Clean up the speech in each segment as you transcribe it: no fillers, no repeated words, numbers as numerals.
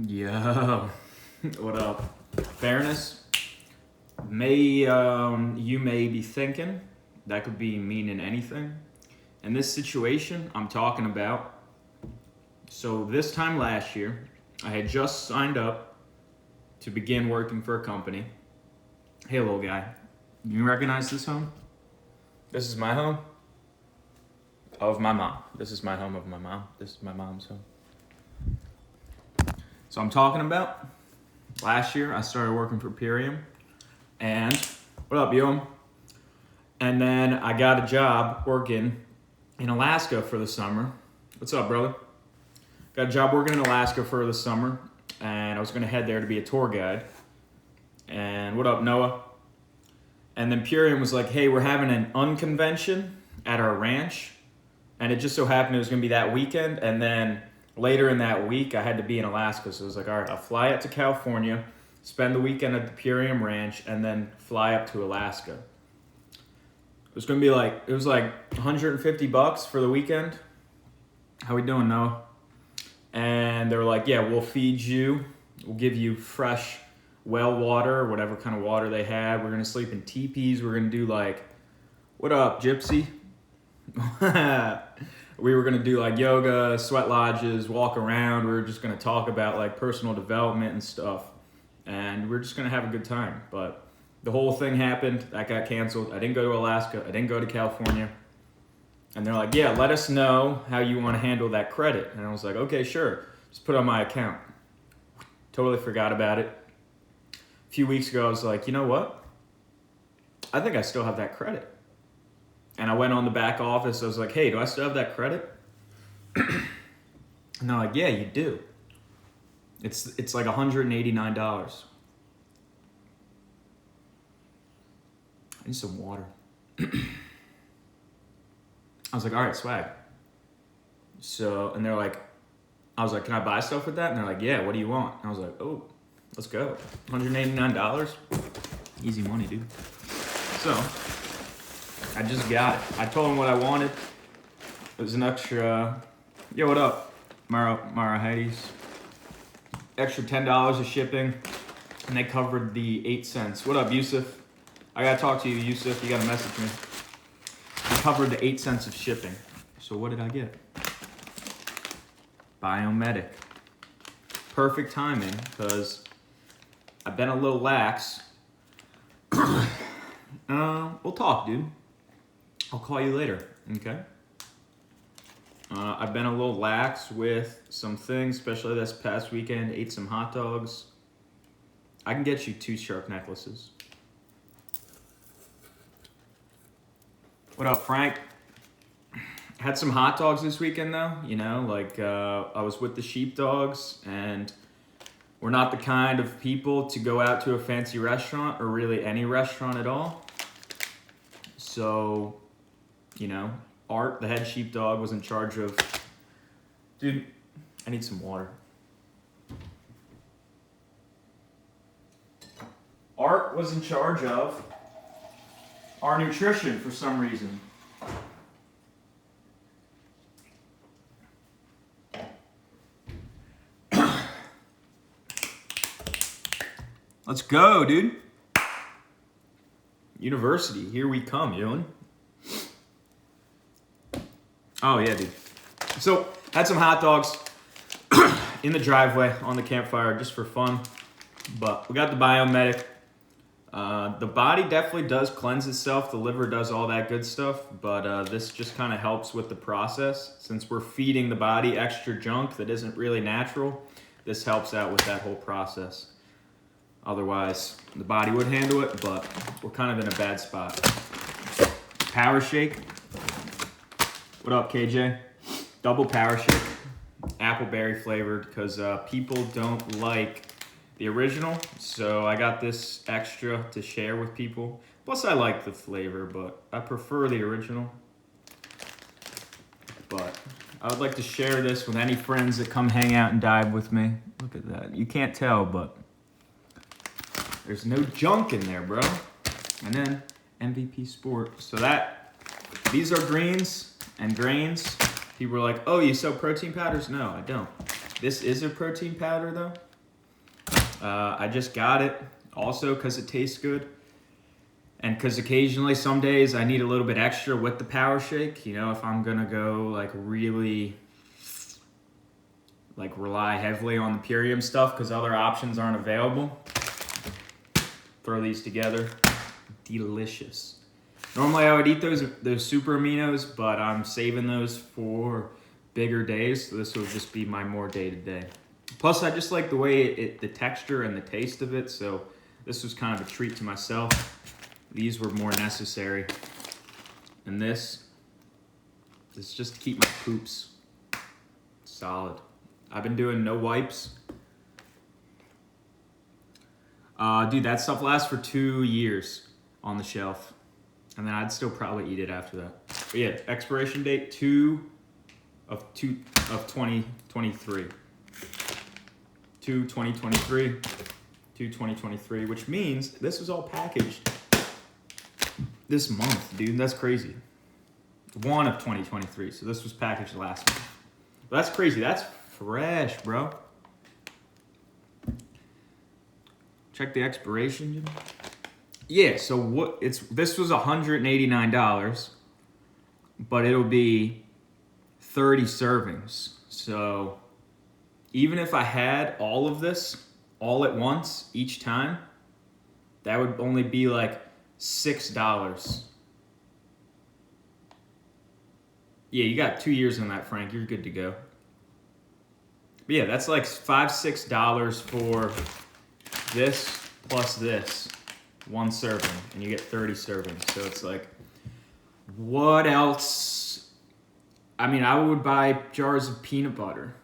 Yo, what up? Fairness, you may be thinking that could be meaning anything. In this situation, I'm talking about. So this time last year, I had just signed up to begin working for a company. Hey, little guy, you recognize this home? This is my home of my mom. This is my home of my mom. This is my mom's home. So I'm talking about last year I started working for Purium, and what up, yo? And then I got a job working in Alaska for the summer. What's up, brother? Got a job working in Alaska for the summer, and I was gonna head there to be a tour guide. And what up, Noah? And then Purium was like, hey, we're having an unconvention at our ranch, and it just so happened it was gonna be that weekend, and then later in that week, I had to be in Alaska, so I was like, all right, I'll fly out to California, spend the weekend at the Purium Ranch, and then fly up to Alaska. It was like 150 bucks for the weekend. How we doing, Noah? And they were like, yeah, we'll feed you. We'll give you fresh well water, or whatever kind of water they had. We're gonna sleep in teepees. We're gonna do like, what up, Gypsy? We were gonna do like yoga, sweat lodges, walk around. We were just gonna talk about like personal development and stuff. And we're just gonna have a good time. But the whole thing happened, that got canceled. I didn't go to Alaska, I didn't go to California. And they're like, yeah, let us know how you wanna handle that credit. And I was like, okay, sure, just put it on my account. Totally forgot about it. A few weeks ago, I was like, you know what? I think I still have that credit. And I went on the back office. I was like, hey, do I still have that credit? And they're like, yeah, you do. It's like $189. I need some water. I was like, all right, swag. So, and they're like, I was like, can I buy stuff with that? And they're like, yeah, what do you want? And I was like, oh, let's go. $189. Easy money, dude. So, I just got it. I told them what I wanted. It was an extra, yo, what up, Mara Hades? Extra $10 of shipping, and they covered the 8 cents. What up, Yusuf? I gotta talk to you, Yusuf. You gotta message me. I covered the 8 cents of shipping. So what did I get? Biomedic. Perfect timing, because I've been a little lax. We'll talk, dude. I'll call you later, okay? I've been a little lax with some things, especially this past weekend. Ate some hot dogs. I can get you 2 shark necklaces. What up, Frank? Had some hot dogs this weekend, though. You know, like I was with the sheepdogs, and we're not the kind of people to go out to a fancy restaurant, or really any restaurant at all. So, you know, Art, the head sheepdog, was in charge of... Dude, I need some water. Art was in charge of our nutrition for some reason. Let's go, dude. University, here we come, Ewan. Oh, yeah, dude. So, had some hot dogs in the driveway on the campfire just for fun. But we got the Biomedic. The body definitely does cleanse itself. The liver does all that good stuff. But this just kind of helps with the process. Since we're feeding the body extra junk that isn't really natural, this helps out with that whole process. Otherwise, the body would handle it, but we're kind of in a bad spot. Power shake. What up, KJ? Double power shake. Appleberry flavored, because people don't like the original. So I got this extra to share with people. Plus, I like the flavor, but I prefer the original. But I would like to share this with any friends that come hang out and dive with me. Look at that. You can't tell, but there's no junk in there, bro. And then MVP Sport. So these are greens and grains. People were like, oh, you sell protein powders? No, I don't. This is a protein powder though. I just got it also because it tastes good. And because occasionally, some days, I need a little bit extra with the power shake. You know, if I'm going to go like really, like rely heavily on the Purium stuff because other options aren't available. Throw these together. Delicious. Normally I would eat those super aminos, but I'm saving those for bigger days. So this will just be my more day-to-day. Plus, I just like the way the texture and the taste of it. So this was kind of a treat to myself. These were more necessary. And this is just to keep my poops solid. I've been doing no wipes. Dude, that stuff lasts for 2 years on the shelf. And then I'd still probably eat it after that. But yeah, expiration date 2023. 2023, which means this was all packaged this month, dude. That's crazy. 1 of 2023, so this was packaged last month. But that's crazy. That's fresh, bro. Check the expiration, dude. Yeah, so this was $189, but it'll be 30 servings. So even if I had all of this all at once each time, that would only be like $6. Yeah, you got 2 years on that, Frank. You're good to go. But yeah, that's like $5-6 for this plus this. 1 serving, and you get 30 servings. So it's like, what else? I mean, I would buy jars of peanut butter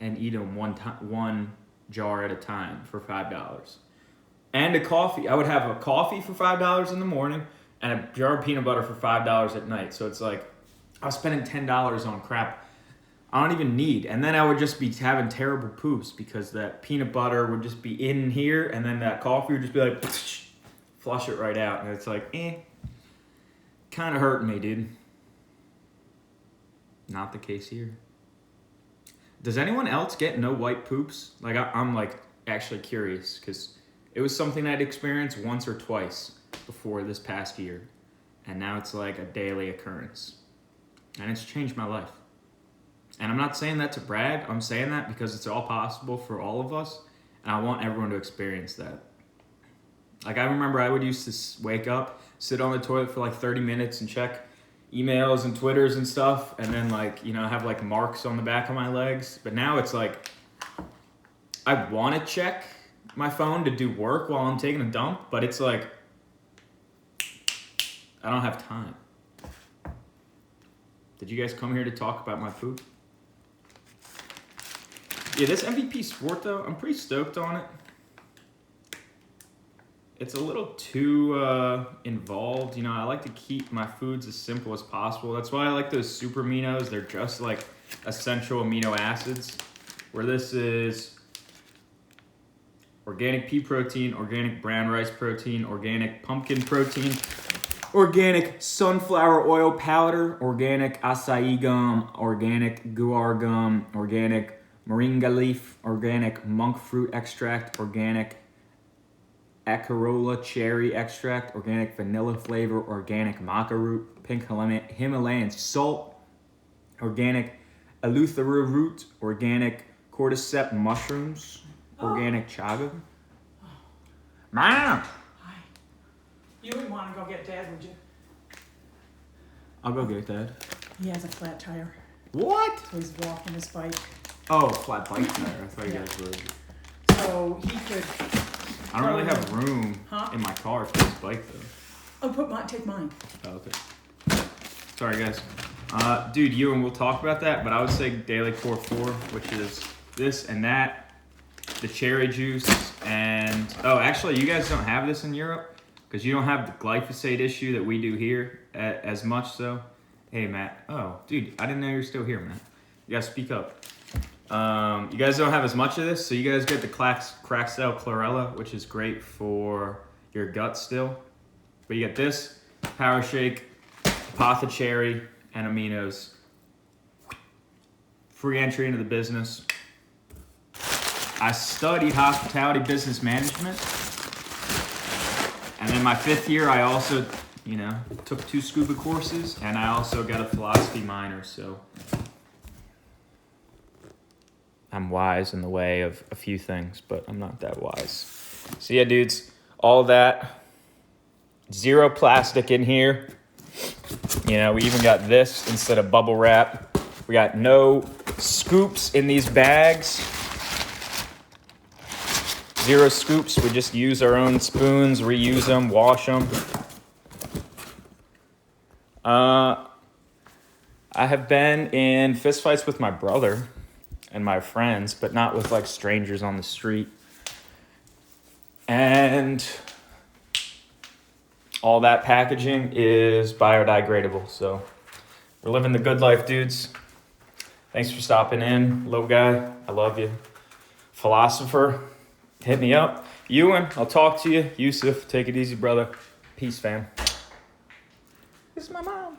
and eat them one jar at a time for $5. And a coffee. I would have a coffee for $5 in the morning and a jar of peanut butter for $5 at night. So it's like, I was spending $10 on crap I don't even need. And then I would just be having terrible poops because that peanut butter would just be in here, and then that coffee would just be like, flush it right out. And it's like, kind of hurting me, dude. Not the case here. Does anyone else get no white poops? Like, I'm like actually curious because it was something I'd experienced once or twice before this past year. And now it's like a daily occurrence. And it's changed my life. And I'm not saying that to brag. I'm saying that because it's all possible for all of us. And I want everyone to experience that. Like, I remember I would used to wake up, sit on the toilet for like 30 minutes and check emails and Twitters and stuff. And then like, you know, have like marks on the back of my legs. But now it's like, I want to check my phone to do work while I'm taking a dump. But it's like, I don't have time. Did you guys come here to talk about my food? Yeah, this MVP Sport though, I'm pretty stoked on it. It's a little too involved. You know, I like to keep my foods as simple as possible. That's why I like those super aminos. They're just like essential amino acids. Where this is organic pea protein, organic brown rice protein, organic pumpkin protein, organic sunflower oil powder, organic acai gum, organic guar gum, organic moringa leaf, organic monk fruit extract, organic acerola cherry extract, organic vanilla flavor, organic maca root, pink Himalayan salt, organic eleuthera root, organic cordyceps mushrooms, organic chaga. Mom! Hi. You wouldn't want to go get Dad, would you? I'll go get Dad. He has a flat tire, What? so he's walking his bike. Oh, flat bike tire. I thought you Yeah. guys were. So he could. I don't really have room Huh? in my car for this bike though. Oh, take mine. Oh, okay. Sorry guys. Dude, you and we'll talk about that, but I would say Daily Core 4, which is this and that, the cherry juice, and oh, actually, you guys don't have this in Europe because you don't have the glyphosate issue that we do here as much. So, hey Matt. Oh, dude, I didn't know you were still here, Matt. You gotta speak up. You guys don't have as much of this, so you guys get the Craxel chlorella, which is great for your gut still. But you get this, Power Shake, Apothecary, and Aminos. Free entry into the business. I studied hospitality business management. And then my 5th year, I also, took 2 scuba courses, and I also got a philosophy minor, so I'm wise in the way of a few things, but I'm not that wise. So yeah, dudes, all that, 0 plastic in here. We even got this instead of bubble wrap. We got no scoops in these bags. 0 scoops. We just use our own spoons, reuse them, wash them. I have been in fistfights with my brother and my friends, but not with like strangers on the street. And all that packaging is biodegradable. So we're living the good life, dudes. Thanks for stopping in. Little guy, I love you. Philosopher, hit me up. Ewan, I'll talk to you. Yusuf, take it easy, brother. Peace, fam. This is my mom.